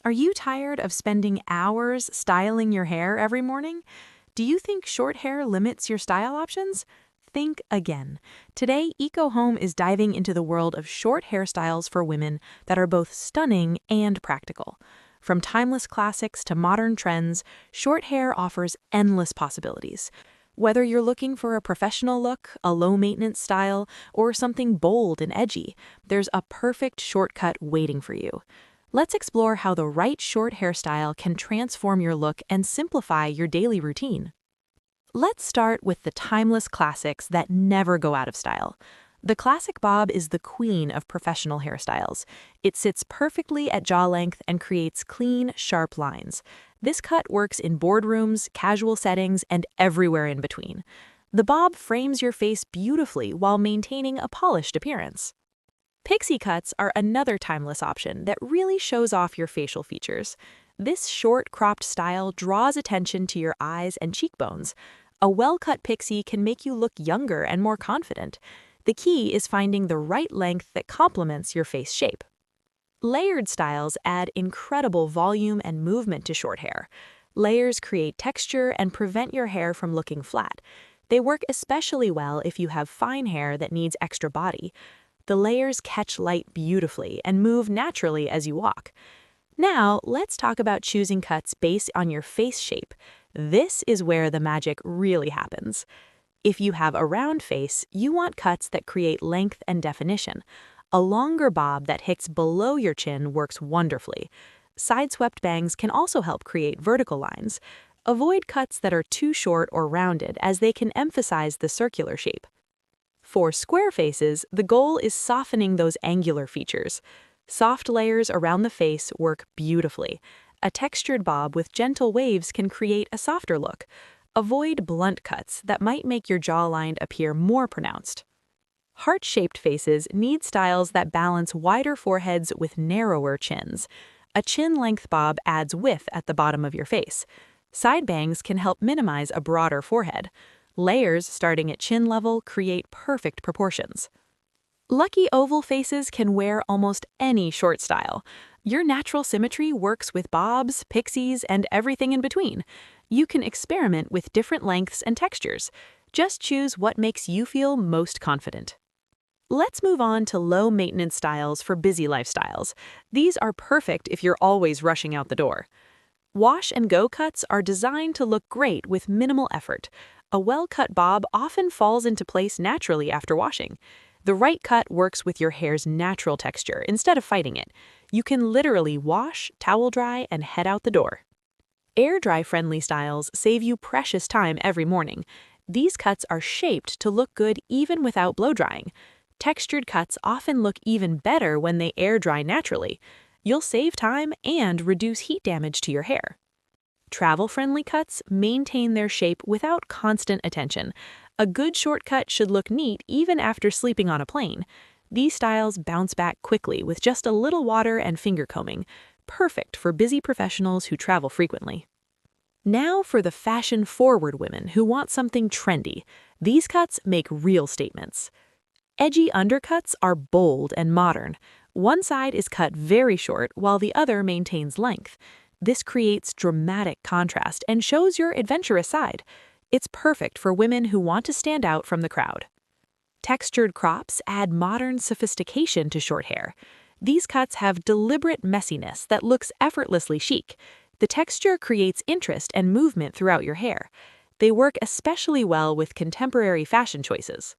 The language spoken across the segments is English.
Are you tired of spending hours styling your hair every morning? Do you think short hair limits your style options? Think again. Today, EcoHome is diving into the world of short hairstyles for women that are both stunning and practical. From timeless classics to modern trends, short hair offers endless possibilities. Whether you're looking for a professional look, a low-maintenance style, or something bold and edgy, there's a perfect shortcut waiting for you. Let's explore how the right short hairstyle can transform your look and simplify your daily routine. Let's start with the timeless classics that never go out of style. The classic bob is the queen of professional hairstyles. It sits perfectly at jaw length and creates clean, sharp lines. This cut works in boardrooms, casual settings, and everywhere in between. The bob frames your face beautifully while maintaining a polished appearance. Pixie cuts are another timeless option that really shows off your facial features. This short, cropped style draws attention to your eyes and cheekbones. A well-cut pixie can make you look younger and more confident. The key is finding the right length that complements your face shape. Layered styles add incredible volume and movement to short hair. Layers create texture and prevent your hair from looking flat. They work especially well if you have fine hair that needs extra body. The layers catch light beautifully and move naturally as you walk. Now, let's talk about choosing cuts based on your face shape. This is where the magic really happens. If you have a round face, you want cuts that create length and definition. A longer bob that hits below your chin works wonderfully. Side-swept bangs can also help create vertical lines. Avoid cuts that are too short or rounded, as they can emphasize the circular shape. For square faces, the goal is softening those angular features. Soft layers around the face work beautifully. A textured bob with gentle waves can create a softer look. Avoid blunt cuts that might make your jawline appear more pronounced. Heart-shaped faces need styles that balance wider foreheads with narrower chins. A chin-length bob adds width at the bottom of your face. Side bangs can help minimize a broader forehead. Layers starting at chin level create perfect proportions. Lucky oval faces can wear almost any short style. Your natural symmetry works with bobs, pixies, and everything in between. You can experiment with different lengths and textures. Just choose what makes you feel most confident. Let's move on to low-maintenance styles for busy lifestyles. These are perfect if you're always rushing out the door. Wash-and-go cuts are designed to look great with minimal effort. A well-cut bob often falls into place naturally after washing. The right cut works with your hair's natural texture instead of fighting it. You can literally wash, towel dry, and head out the door. Air-dry-friendly styles save you precious time every morning. These cuts are shaped to look good even without blow-drying. Textured cuts often look even better when they air-dry naturally. You'll save time and reduce heat damage to your hair. Travel-friendly cuts maintain their shape without constant attention. A good shortcut should look neat even after sleeping on a plane. These styles bounce back quickly with just a little water and finger combing, perfect for busy professionals who travel frequently. Now for the fashion-forward women who want something trendy. These cuts make real statements. Edgy undercuts are bold and modern. One side is cut very short while the other maintains length. This creates dramatic contrast and shows your adventurous side. It's perfect for women who want to stand out from the crowd. Textured crops add modern sophistication to short hair. These cuts have deliberate messiness that looks effortlessly chic. The texture creates interest and movement throughout your hair. They work especially well with contemporary fashion choices.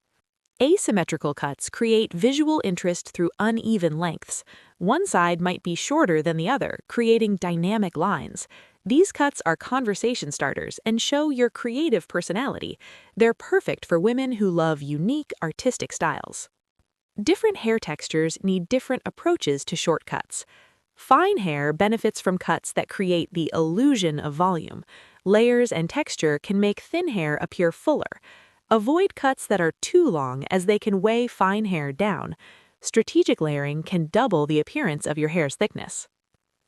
Asymmetrical cuts create visual interest through uneven lengths. One side might be shorter than the other, creating dynamic lines. These cuts are conversation starters and show your creative personality. They're perfect for women who love unique, artistic styles. Different hair textures need different approaches to short cuts. Fine hair benefits from cuts that create the illusion of volume. Layers and texture can make thin hair appear fuller. Avoid cuts that are too long, as they can weigh fine hair down. Strategic layering can double the appearance of your hair's thickness.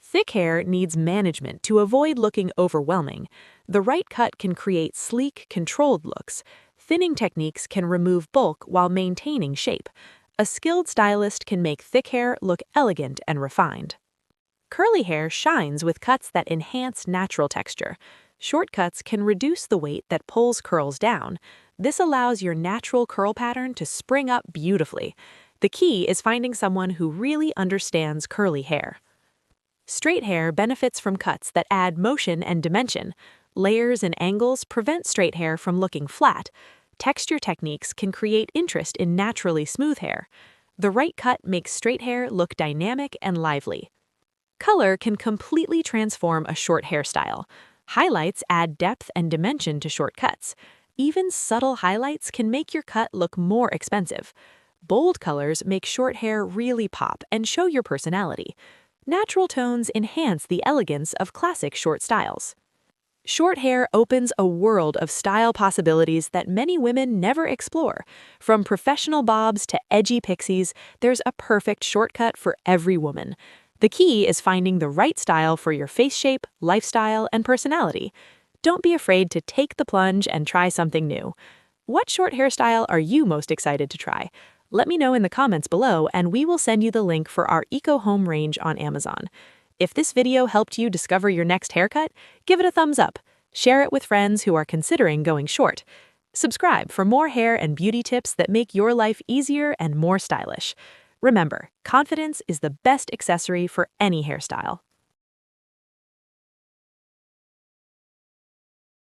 Thick hair needs management to avoid looking overwhelming. The right cut can create sleek, controlled looks. Thinning techniques can remove bulk while maintaining shape. A skilled stylist can make thick hair look elegant and refined. Curly hair shines with cuts that enhance natural texture. Short cuts can reduce the weight that pulls curls down. This allows your natural curl pattern to spring up beautifully. The key is finding someone who really understands curly hair. Straight hair benefits from cuts that add motion and dimension. Layers and angles prevent straight hair from looking flat. Texture techniques can create interest in naturally smooth hair. The right cut makes straight hair look dynamic and lively. Color can completely transform a short hairstyle. Highlights add depth and dimension to short cuts. Even subtle highlights can make your cut look more expensive. Bold colors make short hair really pop and show your personality. Natural tones enhance the elegance of classic short styles. Short hair opens a world of style possibilities that many women never explore. From professional bobs to edgy pixies, there's a perfect shortcut for every woman. The key is finding the right style for your face shape, lifestyle, and personality. Don't be afraid to take the plunge and try something new. What short hairstyle are you most excited to try? Let me know in the comments below, and we will send you the link for our EcoHome range on Amazon. If this video helped you discover your next haircut, give it a thumbs up. Share it with friends who are considering going short. Subscribe for more hair and beauty tips that make your life easier and more stylish. Remember, confidence is the best accessory for any hairstyle.